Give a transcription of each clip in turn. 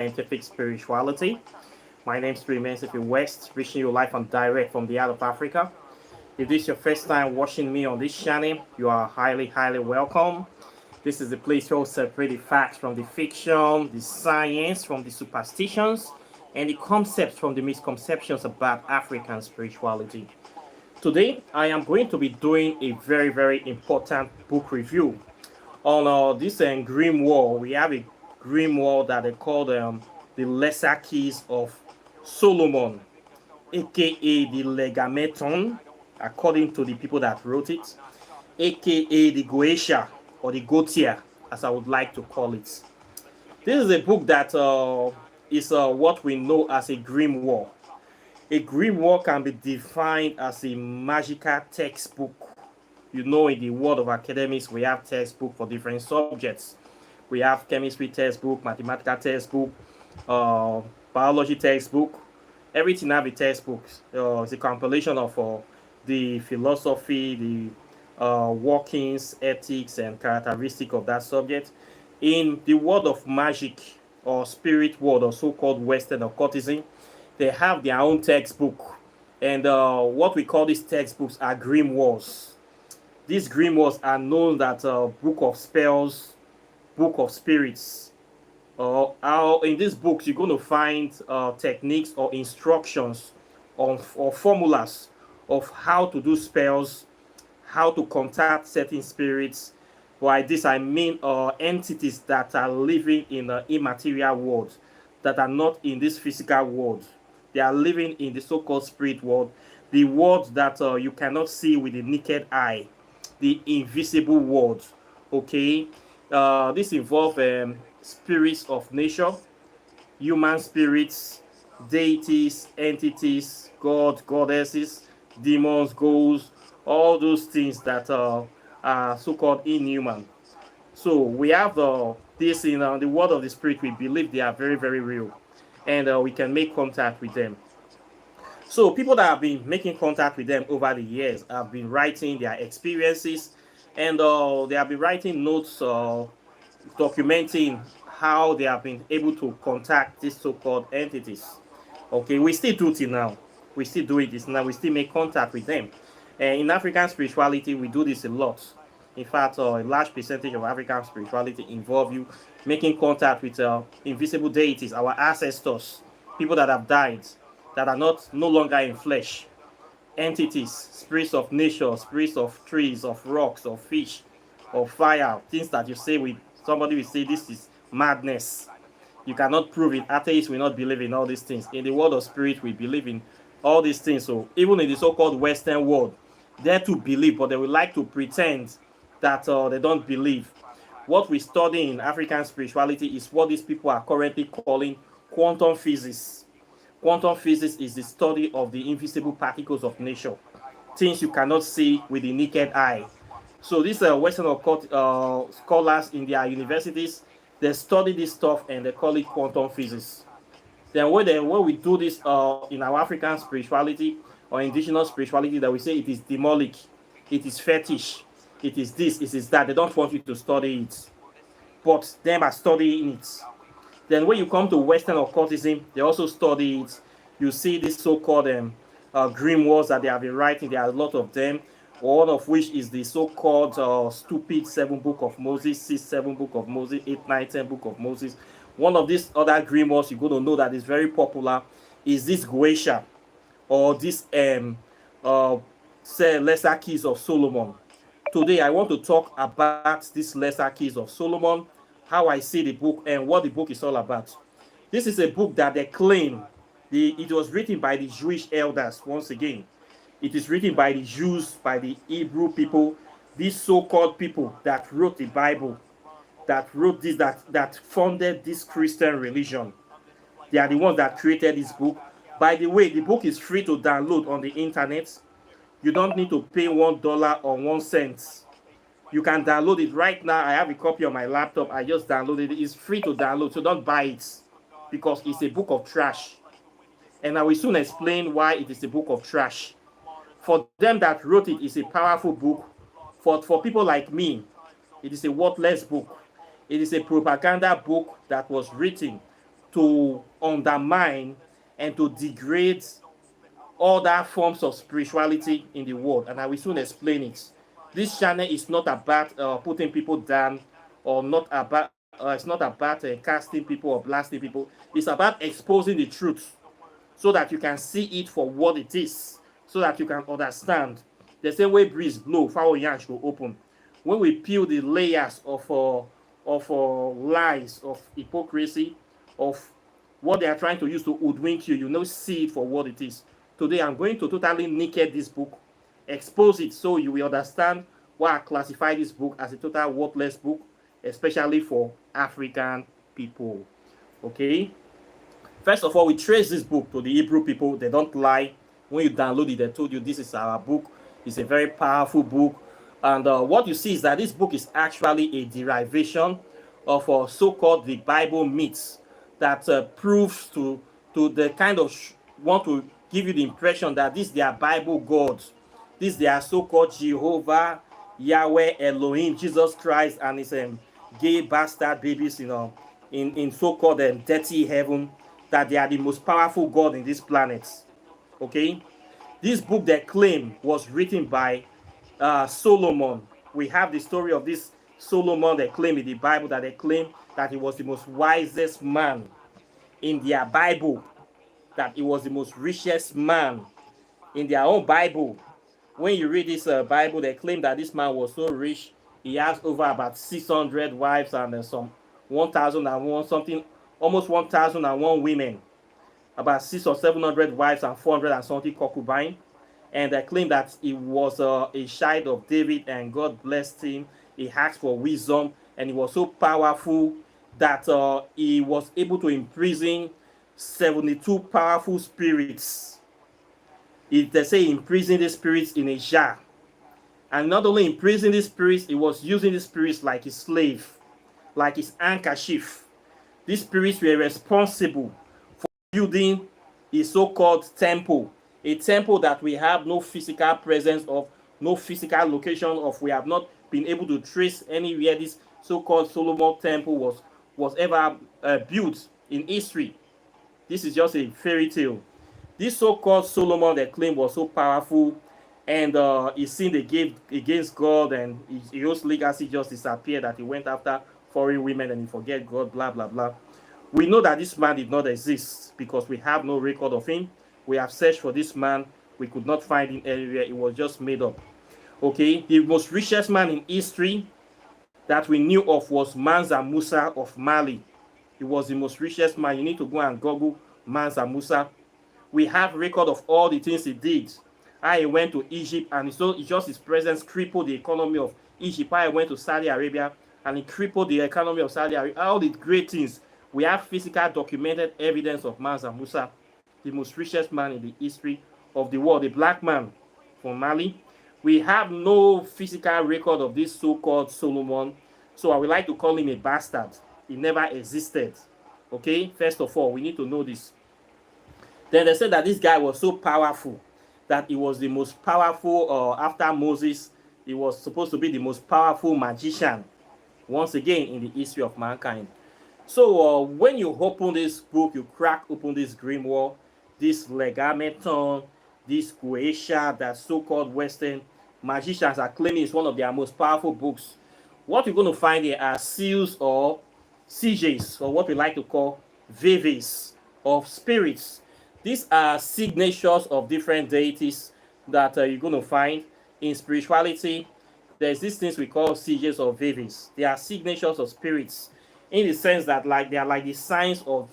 scientific spirituality. My name is Remains West, reaching you live and direct from the Isle of Africa. If this is your first time watching me on this channel, you are highly welcome. This is the place where we separate the facts from the fiction, the science from the superstitions, and the concepts from the misconceptions about African spirituality. Today, I am going to be doing a very important book review. On this grimoire, we have a grimoire that they call the Lesser Keys of Solomon, aka the Lemegeton, according to the people that wrote it, aka the Goetia or the Goetia, as I would like to call it. This is a book that is what we know as a grimoire. A grimoire can be defined as a magical textbook. You know, in the world of academics, we have textbook for different subjects. We have chemistry textbook, mathematical textbook, biology textbook. Everything have a textbook. It's a compilation of the philosophy, the workings, ethics, and characteristic of that subject. In the world of magic or spirit world or so-called Western occultism, they have their own textbook. And what we call these textbooks are grimoires. These grimoires are known as book of spells, book of spirits. In these books, you're going to find techniques or instructions or formulas of how to do spells, how to contact certain spirits. By this, I mean entities that are living in the immaterial world, that are not in this physical world. They are living in the so-called spirit world, the world that you cannot see with the naked eye, the invisible world. Okay, this involves spirits of nature, human spirits, deities, entities, god, goddesses, demons, ghosts, all those things that are so-called inhuman. So we have this in the world of the spirit. We believe they are very real, and we can make contact with them. So people that have been making contact with them over the years have been writing their experiences, and they have been writing notes documenting how they have been able to contact these so-called entities. Okay, we still do it now. We still do it now. We still make contact with them. And in African spirituality, we do this a lot. In fact, a large percentage of African spirituality involve you making contact with invisible deities, our ancestors, people that have died, that are no longer in flesh, entities, spirits of nature, spirits of trees, of rocks, of fish, of fire, things that you say with somebody will say this is madness. You cannot prove it. Atheists will not believe in all these things. In the world of spirit, we believe in all these things. So even in the so-called Western world, they're to believe, but they would like to pretend that they don't believe. What we study in African spirituality is what these people are currently calling quantum physics. Quantum physics is the study of the invisible particles of nature, things you cannot see with the naked eye. So these Western occult scholars in their universities, they study this stuff and they call it quantum physics. Then when we do this in our African spirituality or indigenous spirituality, that we say it is demonic, it is fetish, it is this, it is that. They don't want you to study it, but them are studying it. Then when you come to Western occultism, they also study it. You see these so-called grimoires that they have been writing. There are a lot of them. One of which is the so-called stupid 7 Book of Moses, 6, 7 Book of Moses, 8, 9, 10 Book of Moses. One of these other grimoires you're going to know that is very popular is this Goetia or this Lesser Keys of Solomon. Today I want to talk about these Lesser Keys of Solomon, how I see the book, and what the book is all about. This is a book that they claim it was written by the Jewish elders. Once again, it is written by the Jews, by the Hebrew people, these so-called people that wrote the Bible, that wrote this, that funded this Christian religion. They are the ones that created this book. By the way, the book is free to download on the internet. You don't need to pay $1 or 1 cent. You can download it right now. I have a copy on my laptop. I just downloaded it. It's free to download, so don't buy it because it's a book of trash. And I will soon explain why it is a book of trash. For them that wrote it, it's a powerful book. For people like me, it is a worthless book. It is a propaganda book that was written to undermine and to degrade other forms of spirituality in the world, and I will soon explain it. This channel is not about putting people down, or not about it's not about casting people or blasting people. It's about exposing the truth so that you can see it for what it is, so that you can understand. The same way breeze blow, foul yansh will open. When we peel the layers of lies, of hypocrisy, of what they are trying to use to hoodwink you, you know, see it for what it is. Today, I'm going to totally naked this book, expose it so you will understand why I classify this book as a total worthless book, especially for African people. Okay? First of all, we trace this book to the Hebrew people. They don't lie. When you download it, they told you this is our book. It's a very powerful book. And what you see is that this book is actually a derivation of so-called the Bible myths that proves to the kind of want to give you the impression that this their Bible gods, this their so-called Jehovah, Yahweh, Elohim, Jesus Christ, and his gay bastard babies, you know, in so-called dirty heaven, that they are the most powerful God in this planet. Okay, this book they claim was written by Solomon. We have the story of this Solomon they claim in the Bible, that they claim that he was the most wisest man in their Bible, that he was the most richest man in their own Bible. When you read this Bible, they claim that this man was so rich, he has over about 600 wives and some 1,001 something, almost 1,001 women, about 600 or 700 wives and 400 and something concubines. And they claim that he was a child of David, and God blessed him. He asked for wisdom, and he was so powerful that he was able to imprison 72 powerful spirits. They say he imprisoned the spirits in a jar. And not only imprisoning the spirits, he was using the spirits like his slave, like his handkerchief. These spirits were responsible for building a so-called temple, a temple that we have no physical presence of, no physical location of. We have not been able to trace anywhere this so-called Solomon temple was ever built in history. This is just a fairy tale. This so-called Solomon they claim was so powerful, and he sinned against God, and his legacy just disappeared, that he went after foreign women and he forget God, blah, blah, blah. We know that this man did not exist because we have no record of him. We have searched for this man. We could not find him anywhere. It was just made up. Okay, the most richest man in history that we knew of was Mansa Musa of Mali. He was the most richest man. You need to go and Google Mansa Musa. We have record of all the things he did. I went to Egypt, and so just his presence crippled the economy of Egypt. I went to Saudi Arabia, and it crippled the economy of Saudi Arabia. All the great things. We have physical documented evidence of Mansa Musa, the most richest man in the history of the world, a black man from Mali. We have no physical record of this so-called Solomon, so I would like to call him a bastard. He never existed. Okay, first of all, we need to know this. Then they said that this guy was so powerful that he was the most powerful, after Moses, he was supposed to be the most powerful magician, once again, in the history of mankind. So when you open this book, you crack open this grimoire, this Lemegeton, this Goetia, that so-called Western magicians are claiming is one of their most powerful books. What you're going to find here are seals or sigils, or what we like to call vivis of spirits. These are signatures of different deities that you're going to find in spirituality. There's these things we call sigils or vivis. They are signatures of spirits, in the sense that they are like the signs of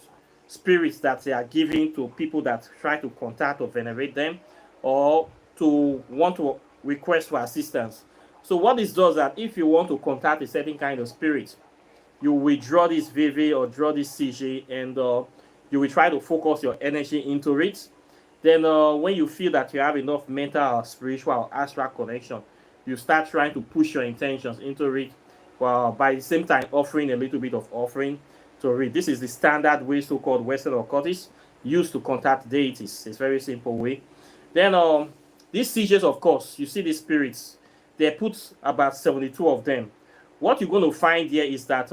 spirits that they are giving to people that try to contact or venerate them, or to want to request for assistance. So what this does, that if you want to contact a certain kind of spirit, you withdraw this vivi or draw this sigil, and you will try to focus your energy into it. Then when you feel that you have enough mental or spiritual or astral connection, you start trying to push your intentions into it, while by the same time offering a little bit of offering to read. This is the standard way so-called Western occultists used to contact deities. It's a very simple way. Then these sigils, of course, you see these spirits, they put about 72 of them. What you're going to find here is that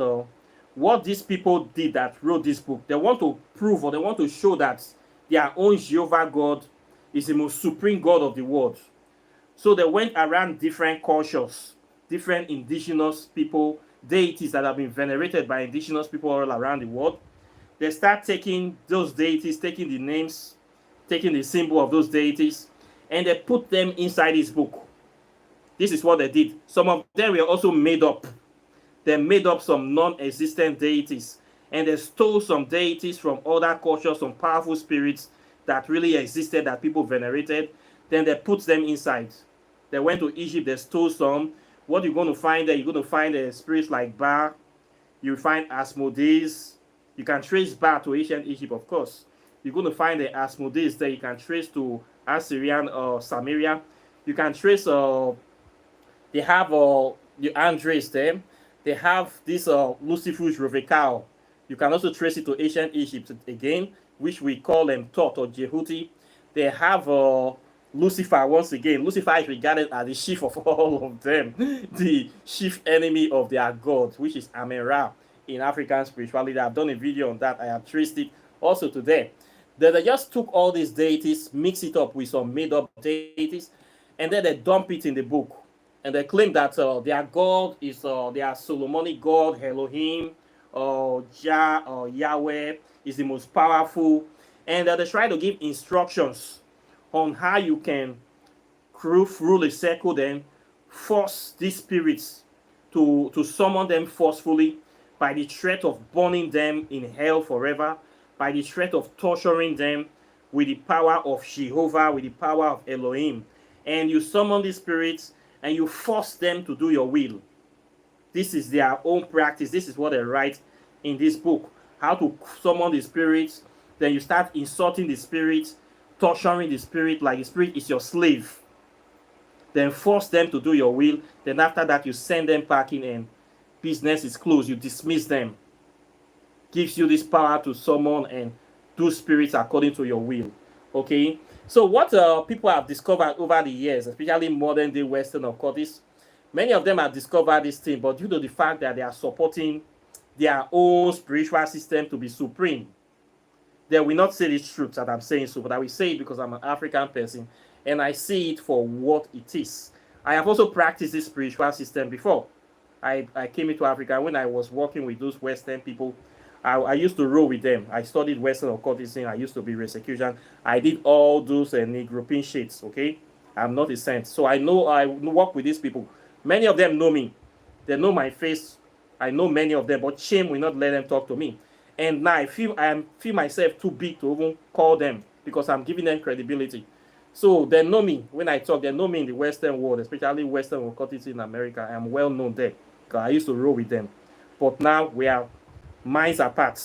what these people did that wrote this book, they want to prove or they want to show that their own Jehovah God is the most supreme God of the world. So they went around different cultures, different indigenous people, deities that have been venerated by indigenous people all around the world. They start taking those deities, taking the names, taking the symbol of those deities, and they put them inside this book. This is what they did. Some of them were also made up. They made up some non-existent deities, and they stole some deities from other cultures, some powerful spirits that really existed that people venerated. Then they put them inside. They went to Egypt, they stole some. What you're going to find there, you're going to find spirits like Ba, you find Asmodeus. You can trace Ba to ancient Egypt, of course. You're going to find the Asmodeus there. You can trace to Assyrian or Samaria. You can trace, they have the Andres there. They have this Lucifer's Rovekal. You can also trace it to ancient Egypt again, which we call them Thoth or Jehuti. They have Lucifer once again. Lucifer is regarded as the chief of all of them, the chief enemy of their god, which is Amen-Ra in African spirituality. I've done a video on that. I have traced it also today. They just took all these deities, mix it up with some made-up deities, and then they dump it in the book. And they claim that their god is their Solomonic god, Elohim, or Jah, or Yahweh is the most powerful. And they try to give instructions on how you can rule a circle, then force these spirits to summon them forcefully by the threat of burning them in hell forever, by the threat of torturing them with the power of Jehovah, with the power of Elohim. And you summon these spirits and you force them to do your will. This is their own practice. This is what they write in this book. How to summon the spirits. Then you start insulting the spirits, torturing the spirit like the spirit is your slave. Then force them to do your will. Then after that, you send them packing and business is closed. You dismiss them. Gives you this power to summon and do spirits according to your will. Okay? So what people have discovered over the years, especially modern day Western occultists, many of them have discovered this thing, but due to the fact that they are supporting their own spiritual system to be supreme, they will not say this truth that I'm saying so, but I will say it because I'm an African person and I see it for what it is. I have also practiced this spiritual system before. I came into Africa when I was working with those Western people. I used to roll with them. I studied Western occultism. I used to be Rosicrucian. I did all those Negropin shades, okay? I'm not a saint. So I know I work with these people. Many of them know me. They know my face. I know many of them, but shame will not let them talk to me. And now I feel myself too big to even call them because I'm giving them credibility. So they know me when I talk. They know me in the Western world, especially Western occultism in America. I am well known there because I used to roll with them. But now we are minds apart,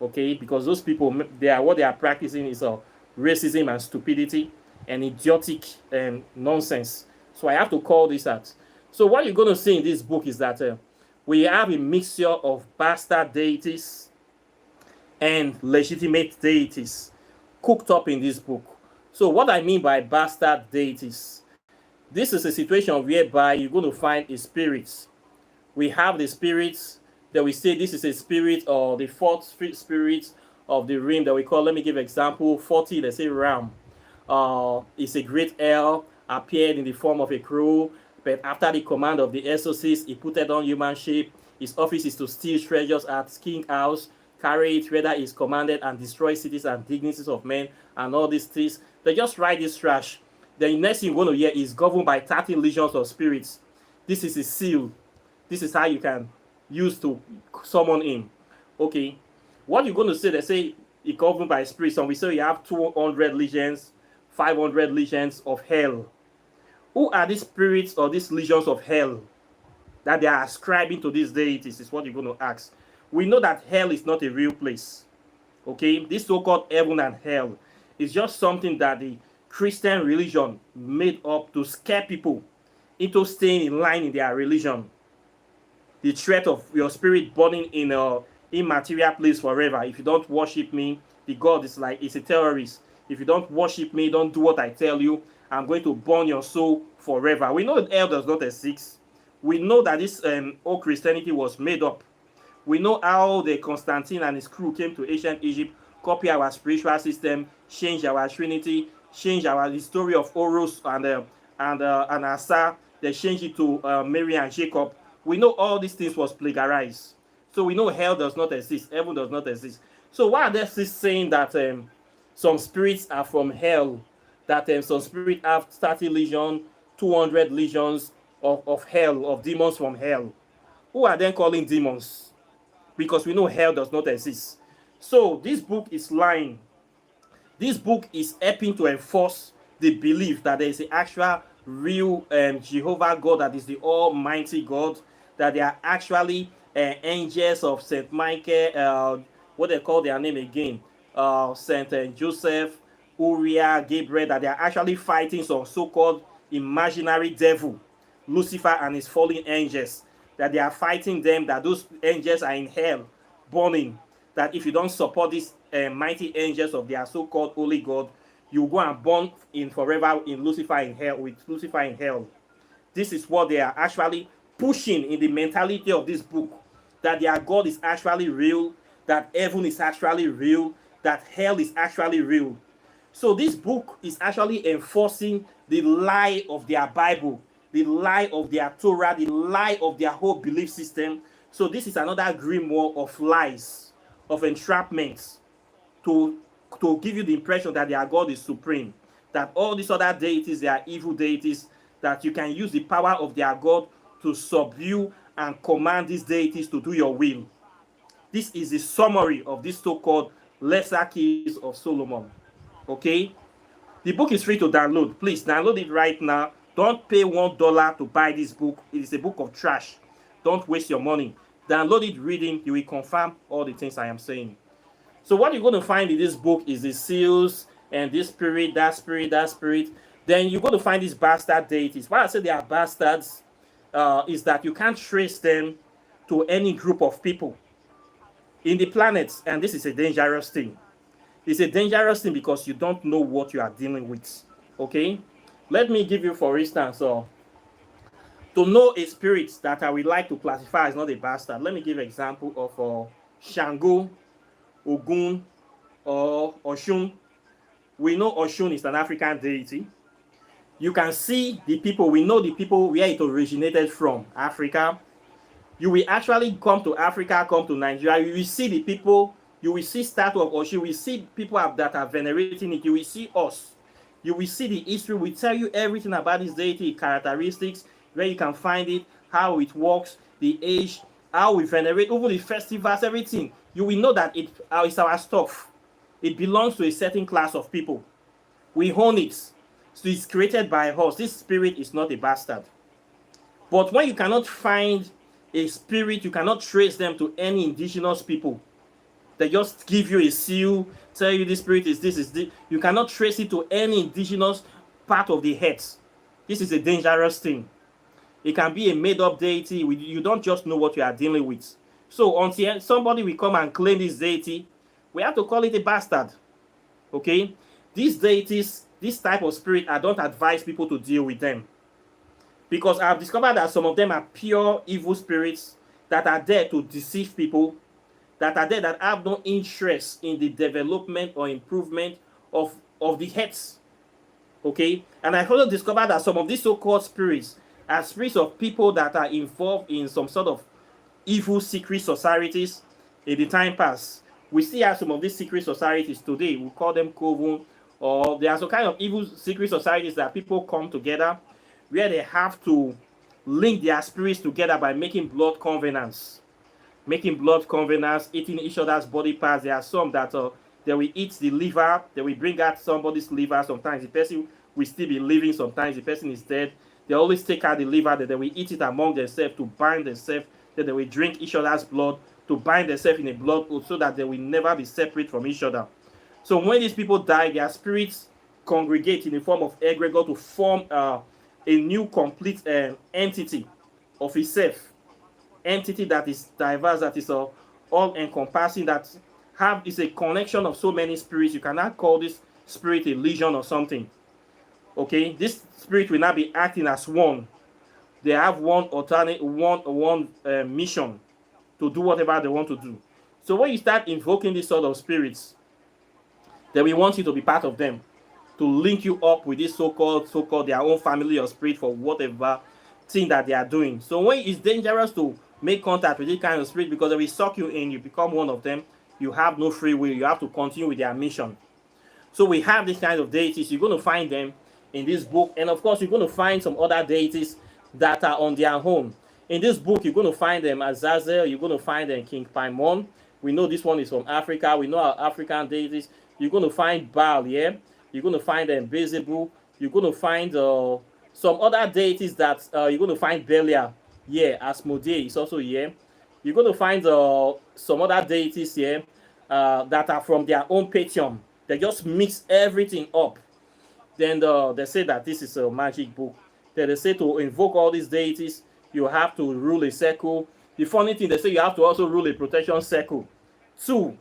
okay? Because those people, what they are practicing is racism and stupidity and idiotic nonsense. So I have to call this out. So what you're going to see in this book is that we have a mixture of bastard deities and legitimate deities cooked up in this book. So what I mean by bastard deities, this is a situation whereby you're going to find a spirit. We have the spirits that we say this is a spirit or the fourth spirit of the realm that we call, let me give an example, 40, let's say Ram. It's a great hell, appeared in the form of a crow, but after the command of the exorcist, he put it on human shape. His office is to steal treasures at King House, carry it whether he's commanded and destroy cities and dignities of men and all these things. They just write this trash. The next thing you're going to hear is governed by 30 legions of spirits. This is a seal. This is how you can use to summon him. Okay. What you're going to say, they say it governed by spirits. And we say you have 200 legions, 500 legions of hell. Who are these spirits or these legions of hell that they are ascribing to these deities is what you're going to ask. We know that hell is not a real place. Okay. This so-called heaven and hell is just something that the Christian religion made up to scare people into staying in line in their religion. The threat of your spirit burning in an immaterial place forever. If you don't worship me, the God is like, it's a terrorist. If you don't worship me, don't do what I tell you, I'm going to burn your soul forever. We know that hell does not exist. We know that this old Christianity was made up. We know how the Constantine and his crew came to ancient Egypt, copy our spiritual system, change our Trinity, change our the story of Horus and Asa. They changed it to Mary and Jacob. We know all these things was plagiarized. So we know hell does not exist, heaven does not exist. So why are they still saying that some spirits are from hell, that some spirits have 30 legion, 200 legions of hell, of demons from hell? Who are then calling demons? Because we know hell does not exist. So this book is lying. This book is helping to enforce the belief that there is an actual real Jehovah God, that is the Almighty God, that they are actually angels of Saint Michael, what they call their name again, Saint Joseph, Uriah, Gabriel, that they are actually fighting some so-called imaginary devil, Lucifer and his fallen angels, that they are fighting them, that those angels are in hell, burning, that if you don't support these mighty angels of their so-called holy God, you go and burn in forever in Lucifer in hell, with Lucifer in hell. This is what they are actually pushing in the mentality of this book, that their God is actually real, that heaven is actually real, that hell is actually real. So this book is actually enforcing the lie of their Bible, the lie of their Torah, the lie of their whole belief system. So this is another grimoire of lies, of entrapments, to give you the impression that their God is supreme, that all these other deities, they are evil deities, that you can use the power of their God to subdue and command these deities to do your will. This is the summary of this so-called lesser keys of Solomon. Okay? The book is free to download. Please download it right now. Don't pay $1 to buy this book. It is a book of trash. Don't waste your money. Download it, read it. You will confirm all the things I am saying. So what you're going to find in this book is the seals and this spirit, that spirit, that spirit. Then you're going to find these bastard deities. Why I say they are bastards is that you can't trace them to any group of people in the planets. And this is a dangerous thing. It's a dangerous thing because you don't know what you are dealing with. Okay? Let me give you, for instance, to know a spirit that I would like to classify as not a bastard. Let me give an example of Shango, Ogun, or Oshun. We know Oshun is an African deity. You can see the people, we know the people where it originated from, Africa. You will actually come to Africa, come to Nigeria, you will see the people, you will see statue of Oshun, you will see people that are venerating it, you will see us. You will see the history, we tell you everything about this deity, characteristics, where you can find it, how it works, the age, how we venerate, even the festivals, everything. You will know that it's our stuff. It belongs to a certain class of people. We own it. So it's created by us. This spirit is not a bastard. But when you cannot find a spirit, you cannot trace them to any indigenous people. They just give you a seal, tell you this spirit is this, is this. You cannot trace it to any indigenous part of the earth. This is a dangerous thing. It can be a made-up deity. You don't just know what you are dealing with. So until somebody will come and claim this deity, we have to call it a bastard. Okay? These deities, this type of spirit, I don't advise people to deal with them. Because I've discovered that some of them are pure evil spirits that are there to deceive people, that are there that have no interest in the development or improvement of the heads. Okay? And I also discovered that some of these so-called spirits are spirits of people that are involved in some sort of evil secret societies in the time past. We see how some of these secret societies today, we call them coven, or there are some kind of evil secret societies that people come together where they have to link their spirits together by making blood covenants. Making blood covenants, eating each other's body parts. There are some that they will eat the liver, they will bring out somebody's liver. Sometimes the person will still be living, sometimes the person is dead. They always take out the liver, that they will eat it among themselves to bind themselves, then they will drink each other's blood to bind themselves in a blood oath so that they will never be separate from each other. So when these people die, their spirits congregate in the form of egregor to form a new complete entity of itself. Entity that is diverse, that is all-encompassing, that is a connection of so many spirits. You cannot call this spirit a legion or something. Okay, this spirit will not be acting as one. They have one alternate, one mission to do whatever they want to do. So when you start invoking this sort of spirits, then we want you to be part of them, to link you up with this so-called their own family or spirit for whatever thing that they are doing. So when it's dangerous to make contact with this kind of spirit because they will suck you in, you become one of them, you have no free will, you have to continue with their mission. So we have this kind of deities. You're going to find them in this book, and of course you're going to find some other deities that are on their own. In this book you're going to find them Azazel, you're going to find them King Paimon. We know this one is from Africa. We know our African deities. You're going to find Baal, yeah. You're going to find them Beelzebub. You're going to find some other deities that you're going to find Belial, yeah. Asmodee is also here. You're going to find some other deities here that are from their own pantheon. They just mix everything up. Then they say that this is a magic book. Then they say to invoke all these deities, you have to rule a circle. The funny thing, they say you have to also rule a protection circle. 2,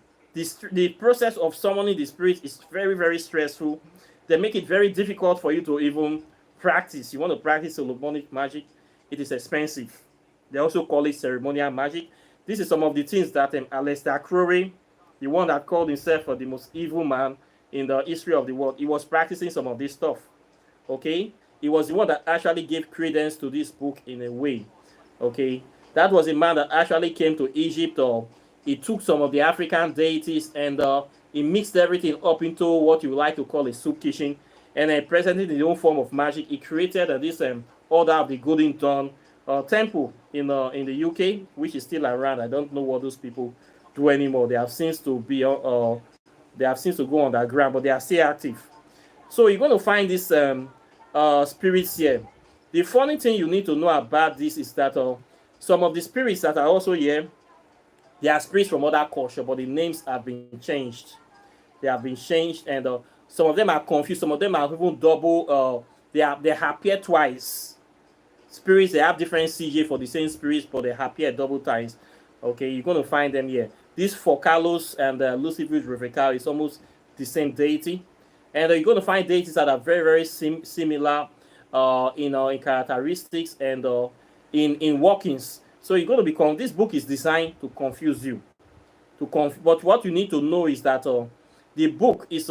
the process of summoning the spirit is very, very stressful. They make it very difficult for you to even practice. You want to practice Solomonic magic, it is expensive. They also call it ceremonial magic. This is some of the things that Aleister Crowley, the one that called himself the most evil man in the history of the world, he was practicing some of this stuff. Okay, he was the one that actually gave credence to this book in a way. Okay, that was a man that actually came to Egypt, or he took some of the African deities and he mixed everything up into what you like to call a soup kitchen, and presented in his own form of magic. He created this Order of the Golden Dawn temple in the UK, which is still around. I don't know what those people do anymore. They have since to be they have since to go underground, but they are still active. So you're going to find these spirits here. The funny thing you need to know about this is that some of the spirits that are also here, they are spirits from other culture, but the names have been changed. They have been changed, and some of them are confused. Some of them are even double. They appear twice. Spirits, they have different CJ for the same spirits, but they appear double times. Okay, you're going to find them here. This Focalus and Luciferius Revecal is almost the same deity, and you're going to find deities that are very, very similar in characteristics and in workings. So you're going to become. This book is designed to confuse you. But what you need to know is that the book is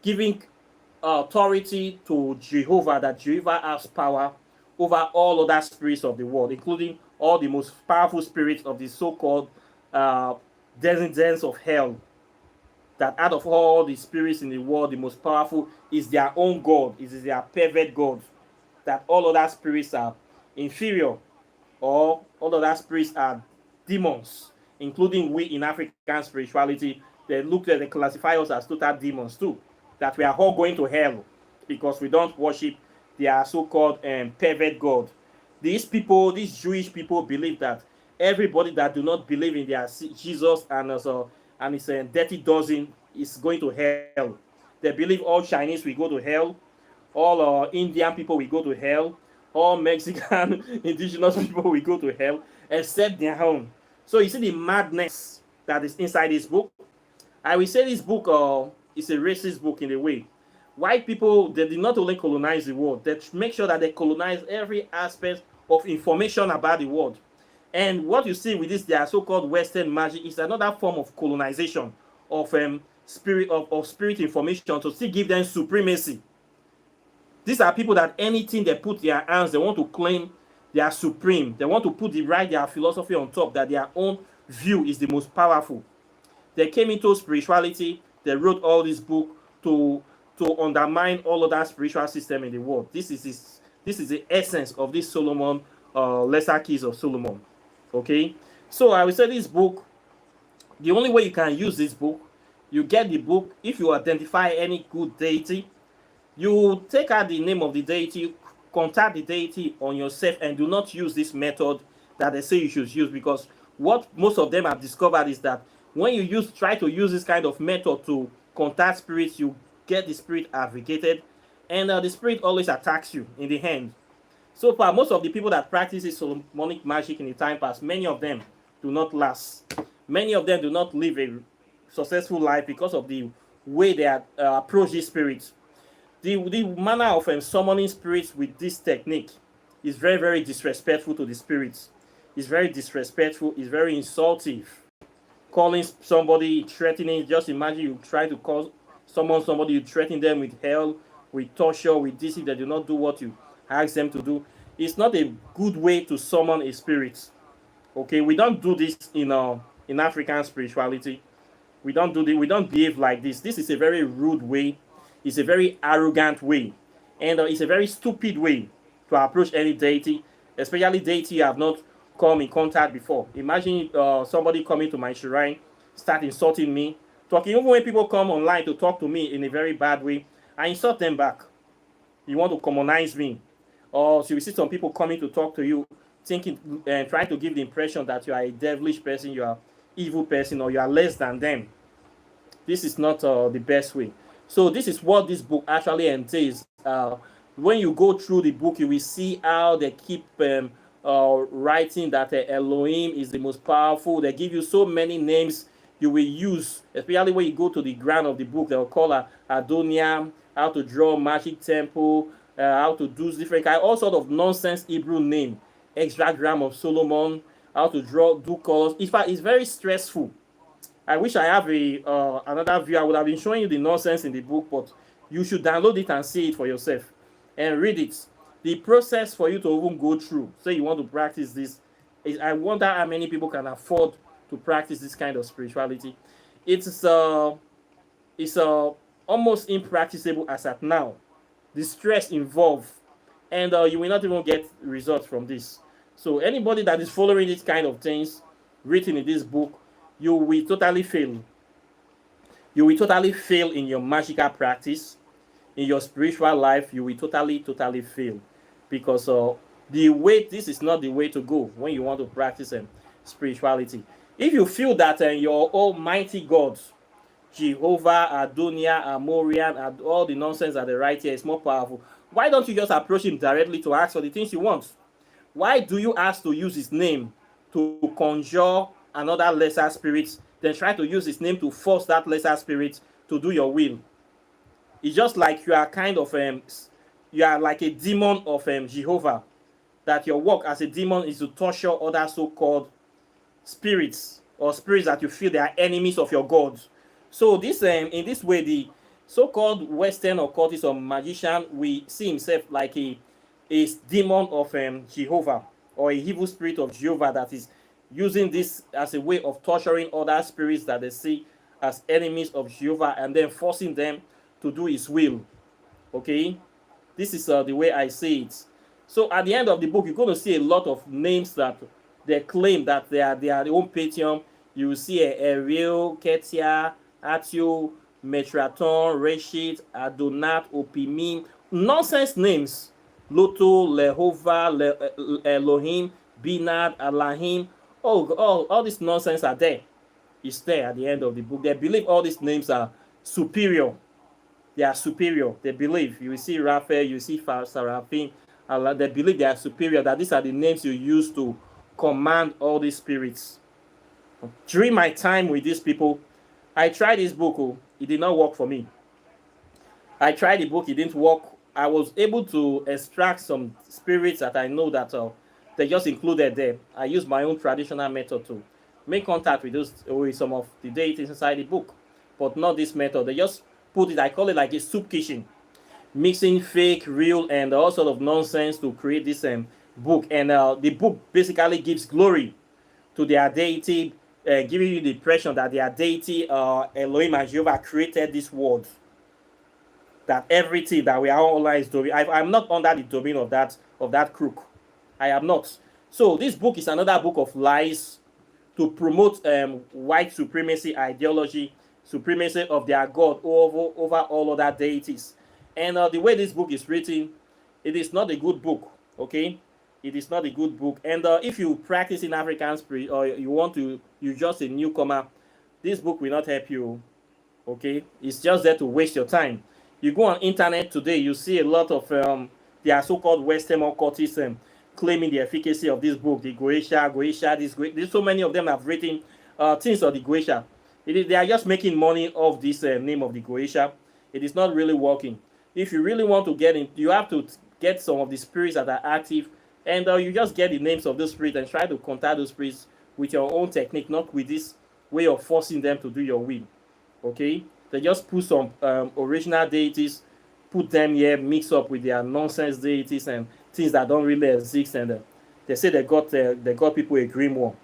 giving authority to Jehovah, that Jehovah has power over all other spirits of the world, including all the most powerful spirits of the so-called denizens of hell. That out of all the spirits in the world, the most powerful is their own God, is their pervert God. That all other spirits are inferior, or all other spirits are demons, including we in African spirituality. They classify us as total demons too. That we are all going to hell because we don't worship their so-called pervert God. These Jewish people believe that everybody that do not believe in their Jesus and his dirty dozen is going to hell. They believe all Chinese will go to hell, all Indian people will go to hell, all Mexican indigenous people will go to hell, except their own. So you see the madness that is inside this book. I will say this book is a racist book in a way. White people, they did not only colonize the world, they make sure that they colonize every aspect of information about the world. And what you see with this, their so-called Western magic, is another form of colonization of spirit information to still give them supremacy. These are people that anything they put their hands, they want to claim they are supreme. They want to put their philosophy on top, that their own view is the most powerful. They came into spirituality. They wrote all this book to undermine all of that spiritual system in the world. This is the essence of this Solomon, Lesser Keys of Solomon. Okay, so I will say this book. The only way you can use this book, you get the book if you identify any good deity. You take out the name of the deity, contact the deity on yourself, and do not use this method that they say you should use, because what most of them have discovered is that when you try to use this kind of method to contact spirits, you get the spirit advocated, and the spirit always attacks you in the end. So far, most of the people that practice this Solomonic magic in the time past, many of them do not last. Many of them do not live a successful life because of the way they approach these spirits. The manner of summoning spirits with this technique is very, very disrespectful to the spirits. It's very disrespectful. It's very insultive. Calling somebody, threatening. Just imagine you try to call somebody, you threaten them with hell, with torture, with this, if they do not do what you ask them to do. It's not a good way to summon a spirit. Okay, we don't do this in African spirituality. We don't behave like this. This is a very rude way. It's a very arrogant way, and it's a very stupid way to approach any deity, especially deity you have not come in contact before. Imagine somebody coming to my shrine, start insulting me, talking. Even when people come online to talk to me in a very bad way, I insult them back. You want to commonize me, or so you see some people coming to talk to you, thinking and trying to give the impression that you are a devilish person, you are evil person, or you are less than them. This is not the best way. So this is what this book actually entails. When you go through the book, you will see how they keep writing that Elohim is the most powerful. They give you so many names you will use, especially when you go to the ground of the book. They will call Adonia, how to draw magic temple, how to do different kind, all sort of nonsense Hebrew name, hexagram of Solomon, how to do colors. In fact, it's very stressful. I wish I have another view. I would have been showing you the nonsense in the book, but you should download it and see it for yourself and read it. The process for you to even go through, say you want to practice this, I wonder how many people can afford to practice this kind of spirituality. It's almost impracticable as at now. The stress involved, and you will not even get results from this. So anybody that is following these kind of things written in this book, you will totally fail. You will totally fail in your magical practice, in your spiritual life. You will totally fail, because this is not the way to go when you want to practice spirituality. If you feel that your almighty gods, Jehovah, Adonia, Amorian, and all the nonsense that they write here is more powerful, why don't you just approach him directly to ask for the things you want? Why do you ask to use his name to conjure another lesser spirit, then try to use his name to force that lesser spirit to do your will? It's just like you are kind of you are like a demon of Jehovah, that your work as a demon is to torture other so-called spirits, or spirits that you feel they are enemies of your gods. So this in this way, the so-called Western occultist or magician will see himself like a demon of Jehovah, or a evil spirit of Jehovah, that is using this as a way of torturing other spirits that they see as enemies of Jehovah, and then forcing them to do his will. Okay, this is the way I see it. So at the end of the book, you're going to see a lot of names that they claim that they are their own Patreon. You will see Ariel, Goetia, Atio, Metraton, Reshit, Adonat, Opimim, nonsense names. Loto, Lehova, Elohim, Binad, Alahim. All this nonsense are there. It's there at the end of the book. They believe all these names are superior. They are superior. They believe. You will see Raphael, you will see Seraphim. They believe they are superior, that these are the names you use to command all these spirits. During my time with these people, I tried this book. It did not work for me. I tried the book. It didn't work. I was able to extract some spirits that I know that they just included there. I used my own traditional method to make contact with some of the deities inside the book, but not this method. They just put it, I call it like a soup kitchen, mixing fake, real, and all sort of nonsense to create this book. And the book basically gives glory to their deity, giving you the impression that their deity, Elohim and Jehovah, created this world. That everything that we are all is doing. I'm not under the domain of that crook. I am not. So this book is another book of lies to promote white supremacy ideology, supremacy of their God over all other deities. And the way this book is written, it is not a good book. Okay, it is not a good book. And if you practice in African spirit, or you're just a newcomer, this book will not help you. Okay, it's just there to waste your time. You go on internet today, you see a lot of their so-called Western occultists claiming the efficacy of this book, the Goetia, there's so many of them have written things of the Goetia. They are just making money off this name of the Goetia. It is not really working. If you really want to get in, you have to get some of the spirits that are active And you just get the names of those spirits and try to contact those spirits with your own technique, not with this way of forcing them to do your will. Okay? They just put some original deities, put them here, mix up with their nonsense deities and things that don't really exist, and they say they got people a grimoire.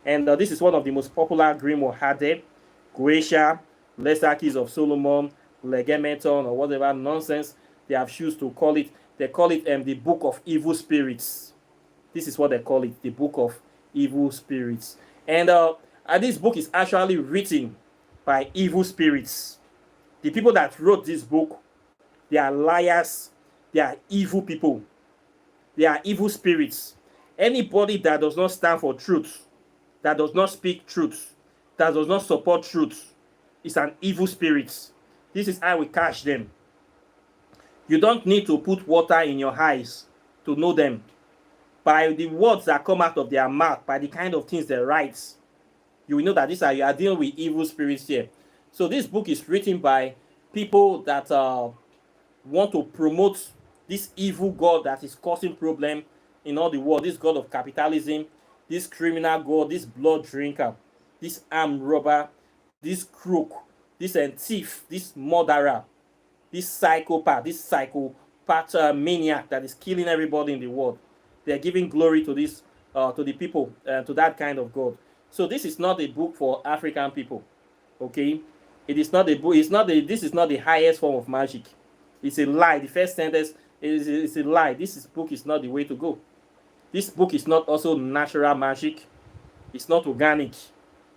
And this is one of the most popular grimoire had there. Goetia, Lesser Keys of Solomon, Lemegeton, or whatever nonsense they have choose to call it. They call it the Book of Evil Spirits. This is what they call it, the Book of Evil Spirits. And this book is actually written by evil spirits. The people that wrote this book, they are liars, they are evil people, they are evil spirits. Anybody that does not stand for truth, that does not speak truth, that does not support truth, is an evil spirit. This is how we catch them. You don't need to put water in your eyes to know them. By the words that come out of their mouth, by the kind of things they write, you will know that you are dealing with evil spirits here. So this book is written by people that want to promote this evil God that is causing problem in all the world. This God of capitalism, this criminal God, this blood drinker, this armed robber, this crook, this thief, this murderer, this psychopath, maniac that is killing everybody in the world. They are giving glory to this, to the people, to that kind of God. So this is not a book for African people, okay? It is not a book. This is not the highest form of magic. It's a lie. The first sentence is a lie. Book is not the way to go. This book is not also natural magic. It's not organic,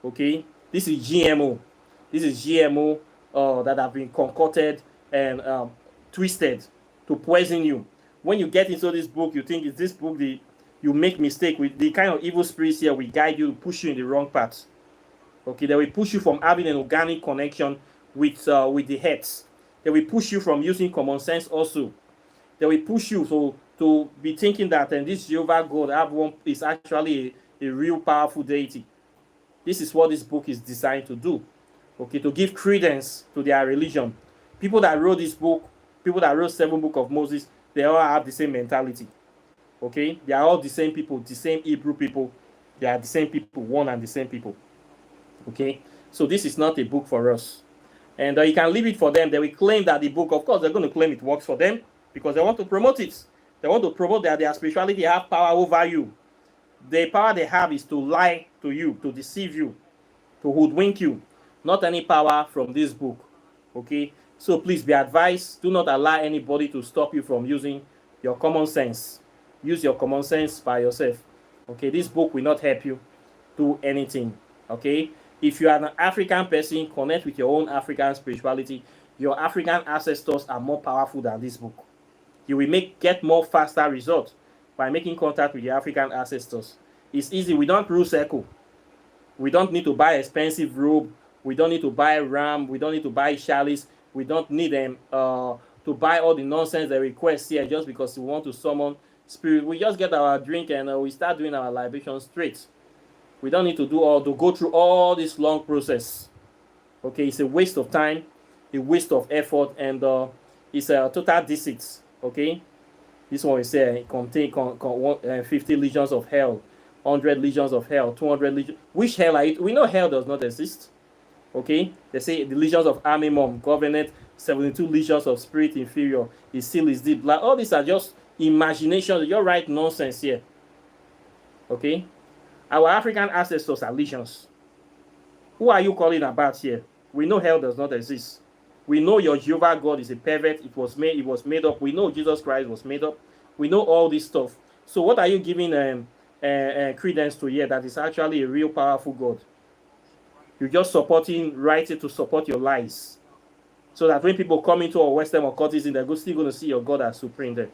okay? This is GMO. This is GMO that have been concocted and twisted to poison you. When you get into this book, you think, is this book you make mistake with the kind of evil spirits here will guide you, push you in the wrong path. Okay, they will push you from having an organic connection with the heads. They will push you from using common sense also. They will push you to be thinking that this Jehovah God is actually a real powerful deity. This is what this book is designed to do. Okay, to give credence to their religion. People that wrote this book, people that wrote 7 Books of Moses, they all have the same mentality. Okay, they are all the same people, the same Hebrew people. They are the same people, one and the same people. Okay, so this is not a book for us. And you can leave it for them. They will claim that the book, of course, they're going to claim it works for them because they want to promote it. They want to promote that their spirituality have power over you. The power they have is to lie to you, to deceive you, to hoodwink you. Not any power from this book. Okay, so please be advised, do not allow anybody to stop you from using your common sense. Use your common sense by yourself. Okay, this book will not help you do anything. Okay, if you are an African person, connect with your own African spirituality. Your African ancestors are more powerful than this book. You will get more faster results by making contact with your African ancestors. It's easy. We don't rule circle. We don't need to buy expensive robe. We don't need to buy ram. We don't need to buy chalice. We don't need them to buy all the nonsense they request here just because we want to summon spirit. We just get our drink and we start doing our libation straight. We don't need to go through all this long process. Okay, it's a waste of time, a waste of effort, and it's a total deceit. Okay, this one is it contain 50 legions of hell, 100 legions of hell, 200 legions. Which hell are it? We know hell does not exist. Okay, they say the legions of Amimom, Covenant, 72 legions of spirit inferior, his seal is deep. Like, all these are just imaginations. You're right, nonsense here. Okay, our African ancestors are legions. Who are you calling about here? We know hell does not exist. We know your Jehovah God is a pervert. It was made up. We know Jesus Christ was made up. We know all this stuff. So what are you giving credence to here that is actually a real powerful God? You're just writing to support your lies. So that when people come into our Western occultism, they're still going to see your God as supreme there.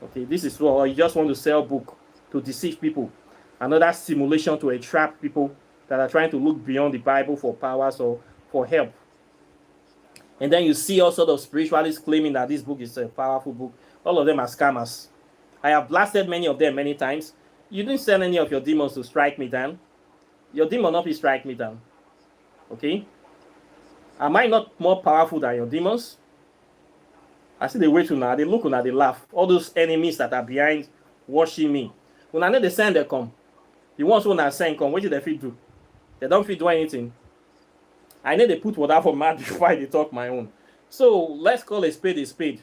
Okay, this is what, or you just want to sell book to deceive people. Another simulation to attract people that are trying to look beyond the Bible for powers or for help. And then you see all sorts of spiritualists claiming that this book is a powerful book. All of them are scammers. I have blasted many of them many times. You didn't send any of your demons to strike me down. Your demon not be strike me down. Okay? Am I not more powerful than your demons? I see the way to now. They look now, they laugh. All those enemies that are behind watching me. When I need the send they come. The ones who not send come, what do they fit do? They don't fit do anything. I need to put water for mouth before I talk my own. So let's call a spade a spade.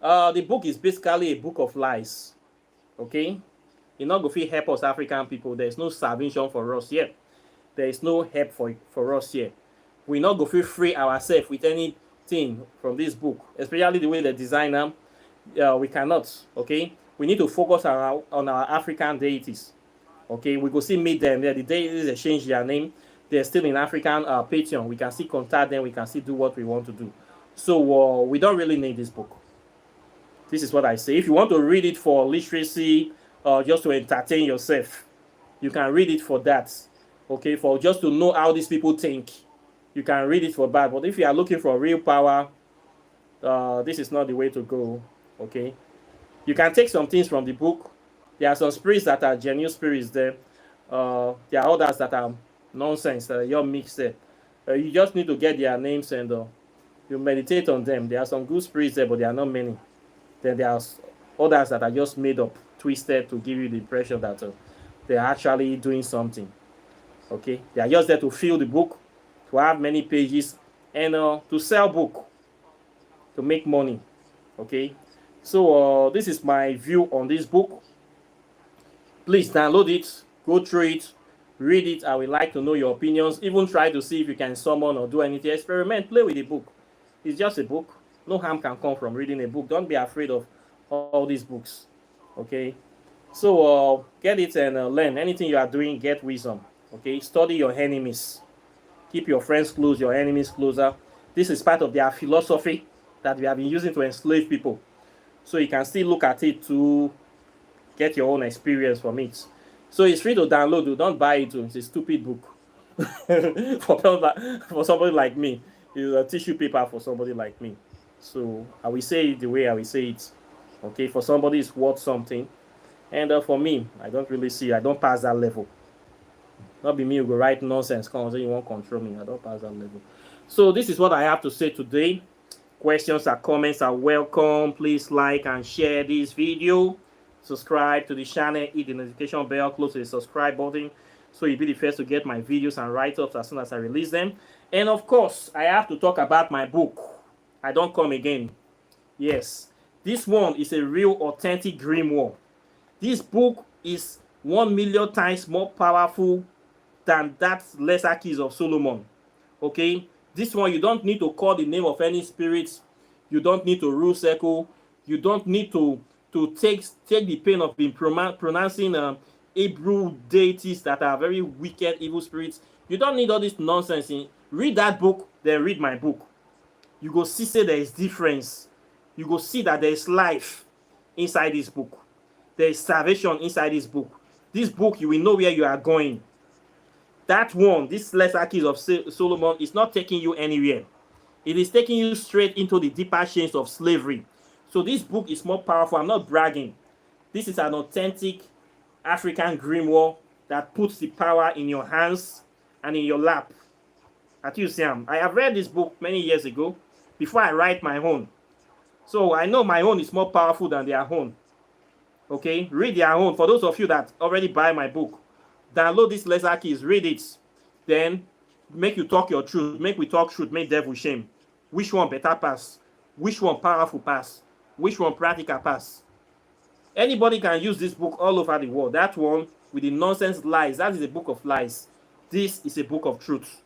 The book is basically a book of lies. Okay? It's not going to help us African people. There's no salvation for us here. There is no help for us here. We're not going to free ourselves with anything from this book, especially the way they design them. We cannot. Okay? We need to focus on our African deities. Okay? We go see meet them. The deities they change their name. They're still in African Patreon. We can still contact them. We can still do what we want to do. So we don't really need this book. This is what I say. If you want to read it for literacy, just to entertain yourself, you can read it for that. Okay, for just to know how these people think, you can read it for that. But if you are looking for real power, this is not the way to go. Okay, you can take some things from the book. There are some spirits that are genuine spirits there. There are others that are nonsense, that you're mixed there. You just need to get their names and you meditate on them. There are some good spirits there, but there are not many. Then there are others that are just made up, twisted to give you the impression that they are actually doing something. Okay, they are just there to fill the book, to have many pages, and to sell book, to make money. Okay, so this is my view on this book. Please download it, go through it, read it. I would like to know your opinions. Even try to see if you can summon or do anything. Experiment, play with the book. It's just a book. No harm can come from reading a book. Don't be afraid of all these books. Okay, so get it and learn. Anything you are doing, get wisdom. Okay, study your enemies. Keep your friends close, your enemies closer. This is part of their philosophy that we have been using to enslave people. So you can still look at it to get your own experience from it. So it's free to download. Don't buy it. It's a stupid book for somebody like me. It's a tissue paper for somebody like me. So I will say it the way I will say it. Okay, for somebody it's worth something. And for me, I don't really see, I don't pass that level. Not be me who go write nonsense, come say you won't control me. I don't pass that level. So this is what I have to say today. Questions or comments are welcome. Please like and share this video. Subscribe to the channel, hit the notification bell, close to the subscribe button, so you'll be the first to get my videos and write-ups as soon as I release them. And of course, I have to talk about my book. I don't come again. Yes, this one is a real authentic grimoire. This book is 1,000,000 times more powerful than that lesser keys of Solomon. Okay, this one you don't need to call the name of any spirits. You don't need to rule circle. You don't need to take the pain of being pronouncing Hebrew deities that are very wicked, evil spirits. You don't need all this nonsense. Read that book, then read my book. You go see say there is difference. You go see that there is life inside this book. There is salvation inside this book. This book, you will know where you are going. That one, this lesser keys of Solomon, is not taking you anywhere. It is taking you straight into the deeper chains of slavery. So this book is more powerful. I'm not bragging. This is an authentic African grimoire that puts the power in your hands and in your lap. At you, Sam. I have read this book many years ago before I write my own. So I know my own is more powerful than their own. Okay? Read their own. For those of you that already buy my book, download these lesser keys. Read it. Then make you talk your truth. Make we talk truth. Make devil shame. Which one better pass? Which one powerful pass? Which one practical pass? Anybody can use this book all over the world. That one with the nonsense lies, that is a book of lies. This is a book of truth.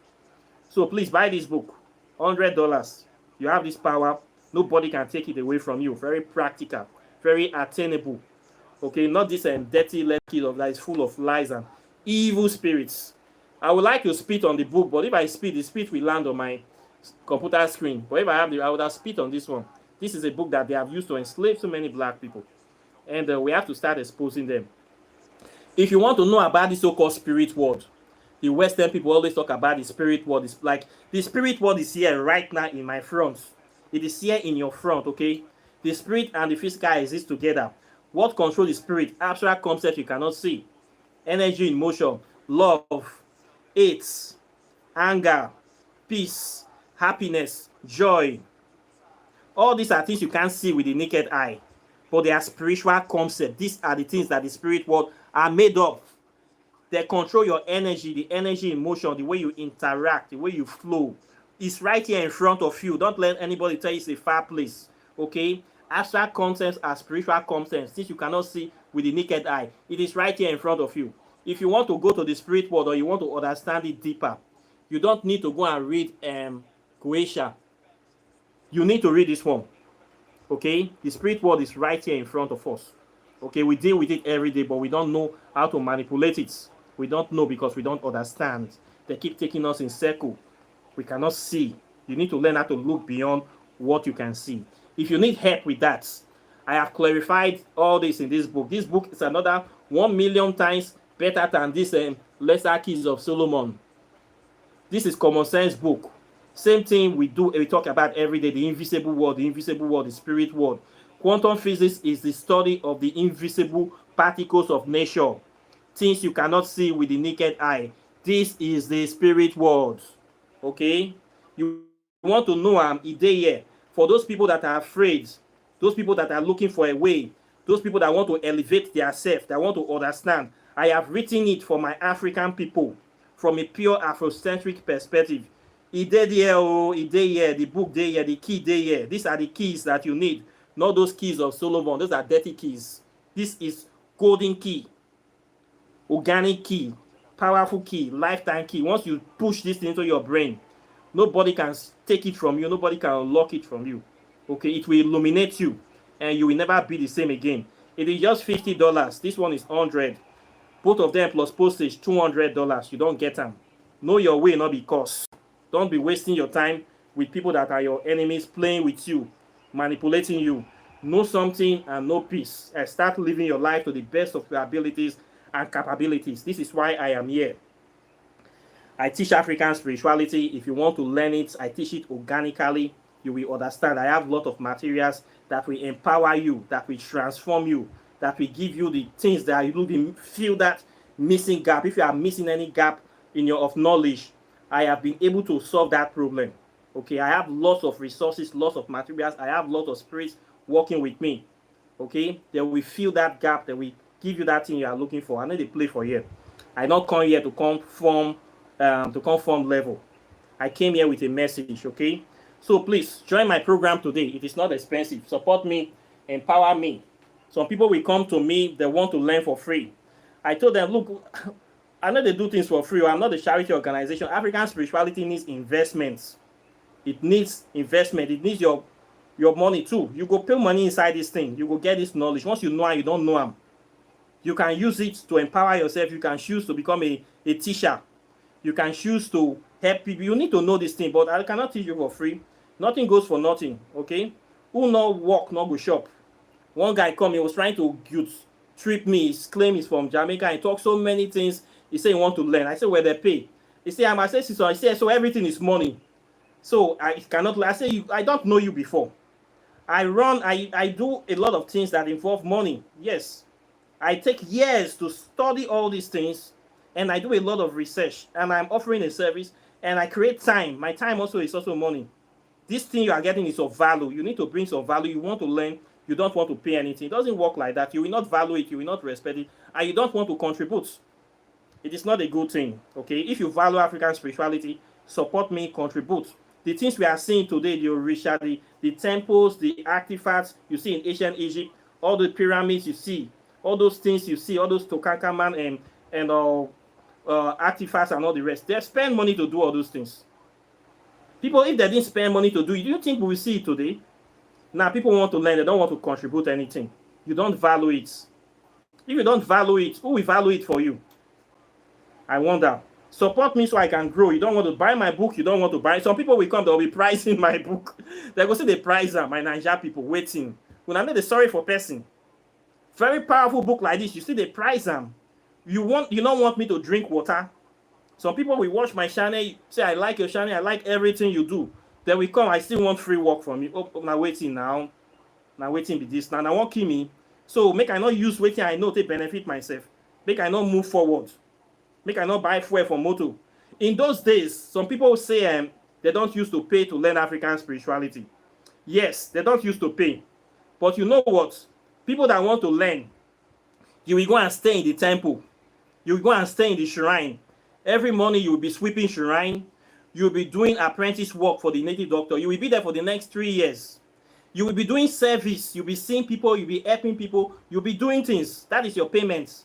So please buy this book. $100. You have this power. Nobody can take it away from you. Very practical. Very attainable. Okay, not this dirty letter of lies full of lies and evil spirits. I would like to spit on the book, but if I spit, the spit will land on my computer screen. But if I have I would have spit on this one. This is a book that they have used to enslave so many black people. And we have to start exposing them. If you want to know about the so-called spirit world, the Western people always talk about the spirit world. It's like the spirit world is here right now in my front. It is here in your front, okay? The spirit and the physical exist together. What controls the spirit? Abstract concepts you cannot see. Energy in motion, love, hate, anger, peace, happiness, joy. All these are things you can't see with the naked eye. but they are spiritual concepts. These are the things that the spirit world are made of. They control your energy, the energy in motion, the way you interact, the way you flow. It's right here in front of you. Don't let anybody tell you it's a far place. Okay? Abstract concepts are spiritual concepts. Since you cannot see with the naked eye, it is right here in front of you. If you want to go to the spirit world or you want to understand it deeper, you don't need to go and read Goetia. You need to read this one. Okay? The spirit world is right here in front of us. Okay? We deal with it every day, but we don't know how to manipulate it. We don't know because we don't understand. They keep taking us in circle. We cannot see. You need to learn how to look beyond what you can see. If you need help with that, I have clarified all this in this book. This book is another 1,000,000 times better than this Lesser Keys of Solomon. This is common sense book. Same thing we talk about every day, the invisible world, the spirit world. Quantum physics is the study of the invisible particles of nature. Things you cannot see with the naked eye. This is the spirit world. Okay? You want to know here. For those people that are afraid, those people that are looking for a way, those people that want to elevate themselves, that want to understand, I have written it for my African people from a pure Afrocentric perspective. It did here, the book there here, the key there here. These are the keys that you need, not those keys of Solomon. Those are dirty keys. This is golden key, organic key, powerful key, lifetime key. Once you push this into your brain, nobody can take it from you. Nobody can unlock it from you. Okay, it will illuminate you, and you will never be the same again. It is just $50. This one is $100. Both of them plus postage, $200. You don't get them. Know your way, not because. Don't be wasting your time with people that are your enemies, playing with you, manipulating you. Know something and know peace. And start living your life to the best of your abilities and capabilities. This is why I am here. I teach African spirituality. If you want to learn it, I teach it organically. You will understand. I have a lot of materials that will empower you, that will transform you, that will give you the things that you will feel that missing gap. If you are missing any gap in your of knowledge, I have been able to solve that problem. Okay, I have lots of resources, lots of materials. I have lots of spirits working with me. Okay, they will fill that gap. They will give you that thing you are looking for. I know they play for you. I not come here to conform level. I came here with a message. Okay, so please join my program today. It is not expensive. Support me, empower me. Some people will come to me. They want to learn for free. I told them, look, I know they do things for free. I'm not a charity organization. African spirituality needs investments. It needs investment. It needs your money too. You go pay money inside this thing. You go get this knowledge. Once you know and you don't know them, you can use it to empower yourself. You can choose to become a teacher. You can choose to help people. You need to know this thing, but I cannot teach you for free. Nothing goes for nothing, okay? Who no work, no go shop. One guy come, he was trying to guilt trip me. His claim is from Jamaica. He talks so many things. He said he want to learn. I said, where they pay? He said, I'm assessing. So I said, so everything is money. So I cannot, I say, I don't know you before. I do a lot of things that involve money. Yes. I take years to study all these things, and I do a lot of research, and I'm offering a service, and I create time. My time also is also money. This thing you are getting is of value. You need to bring some value. You want to learn. You don't want to pay anything. It doesn't work like that. You will not value it. You will not respect it, and you don't want to contribute. It is not a good thing, okay? If you value African spirituality, support me, contribute. The things we are seeing today, the Orisha, the temples, the artifacts you see in ancient Egypt, all the pyramids you see, all those things you see, all those Tutankhamun and artifacts and all the rest, they spend money to do all those things. People, if they didn't spend money to do it, do you think we will see it today? Now, people want to learn, they don't want to contribute anything. You don't value it. If you don't value it, who will value it for you? I wonder. Support me so I can grow. You don't want to buy my book. You don't want to buy. Some people will come. They'll be pricing my book. They go see the price. My Nigeria people waiting. When I made the sorry for person. Very powerful book like this. You see the price. You don't want me to drink water. Some people will watch my channel. Say I like your channel. I like everything you do. Then we come. I still want free work from you. Oh, now waiting now. Now waiting be this. Now I won't kill me. So make I not use waiting. I know to benefit myself. Make I not move forward. Make I not buy fuel for motor. In those days, some people say they don't used to pay to learn African spirituality. Yes, they don't used to pay. But you know what? People that want to learn, you will go and stay in the temple. You will go and stay in the shrine. Every morning you will be sweeping shrine. You will be doing apprentice work for the native doctor. You will be there for the next 3 years. You will be doing service. You'll be seeing people. You'll be helping people. You'll be doing things. That is your payment.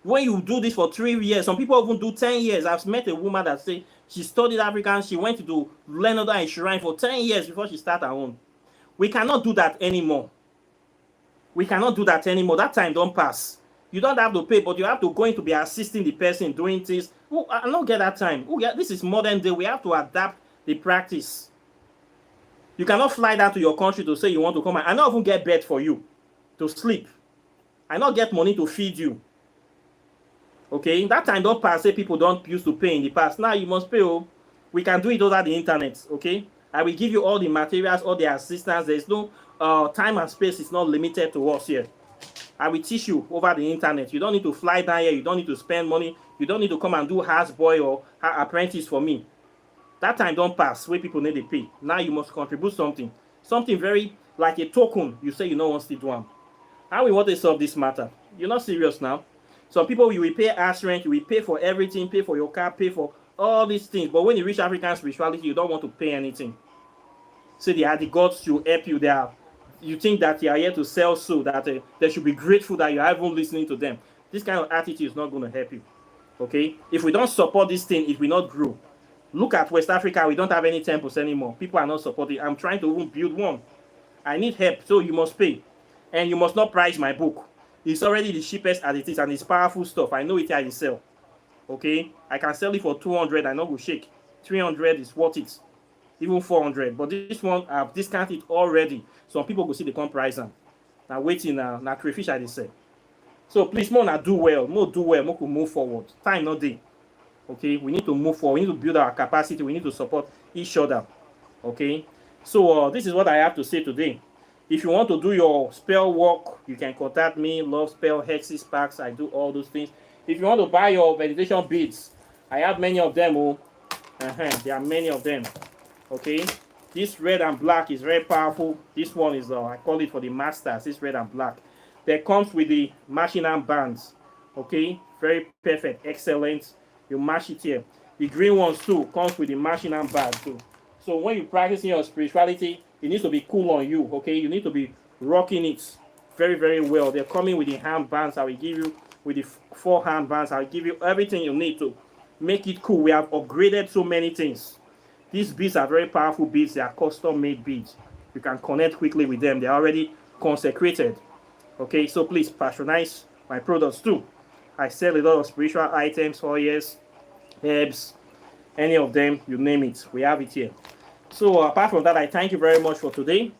When you do this for 3 years, some people even do 10 years. I've met a woman that say she studied African. She went to do learn other in shrine for 10 years before she started her own. We cannot do that anymore. We cannot do that anymore. That time don't pass. You don't have to pay, but you have to go in to be assisting the person doing things. Oh, I don't get that time. Oh, yeah, this is modern day. We have to adapt the practice. You cannot fly down to your country to say you want to come and not even get bed for you to sleep. I not get money to feed you. Okay, that time don't pass. Say people don't used to pay in the past. Now you must pay. Oh, we can do it over the internet. Okay, I will give you all the materials, all the assistance. There is no time and space. It's not limited to us here. I will teach you over the internet. You don't need to fly down here. You don't need to spend money. You don't need to come and do houseboy or apprentice for me. That time don't pass where people need to pay. Now you must contribute something. Something very like a token. You say you don't want to do one. How we want to solve this matter? You're not serious now. Some people you will pay house rent, you will pay for everything, pay for your car, pay for all these things. But when you reach African spirituality, you don't want to pay anything. So they are the gods to help you there. You think that you are here to sell so that they should be grateful that you are even listening to them. This kind of attitude is not going to help you. Okay? If we don't support this thing, it will not grow. Look at West Africa. We don't have any temples anymore. People are not supporting. I'm trying to even build one. I need help, so you must pay. And you must not price my book. It's already the cheapest as it is, and it's powerful stuff. I know it here I sell. Okay? I can sell it for 200. I know go shake. 300 is worth it. Even 400. But this one, I've discounted already. Some people go see the come price. Now waiting now crayfish I say. So please, more do well. More do well. More move forward. Time not day. Okay? We need to move forward. We need to build our capacity. We need to support each other. Okay? So this is what I have to say today. If you want to do your spell work, you can contact me. Love spell, hexes, packs. I do all those things. If you want to buy your meditation beads, I have many of them. Oh, there are many of them. Okay, this red and black is very powerful. This one is I call it for the masters. This red and black. That comes with the mashing arm bands. Okay, very perfect, excellent. You mash it here. The green ones too comes with the mashing arm band too. So when you practice your spirituality, it needs to be cool on you. Okay, you need to be rocking it very, very well. They're coming with the hand bands. I will give you with the 4 hand bands. I will give you everything you need to make it cool. We have upgraded so many things. These beads are very powerful beads. They are custom made beads. You can connect quickly with them. They're already consecrated. Okay, so please patronize my products too. I sell a lot of spiritual items, oils, herbs, any of them, you name it. We have it here. So apart from that, I thank you very much for today.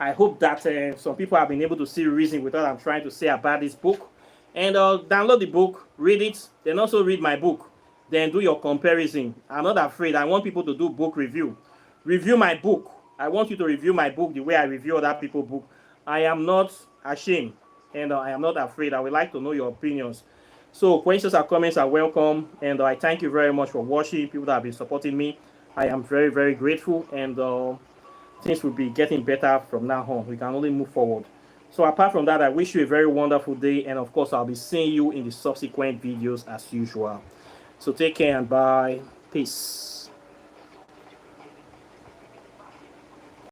I hope that some people have been able to see reason with what I'm trying to say about this book. And download the book, read it, then also read my book. Then do your comparison. I'm not afraid. I want people to do book review. Review my book. I want you to review my book the way I review other people's book. I am not ashamed and I am not afraid. I would like to know your opinions. So questions and comments are welcome. And I thank you very much for watching. People that have been supporting me. I am very, very grateful. And things will be getting better from now on. We can only move forward. So apart from that, I wish you a very wonderful day. And of course, I'll be seeing you in the subsequent videos as usual. So take care and bye. Peace.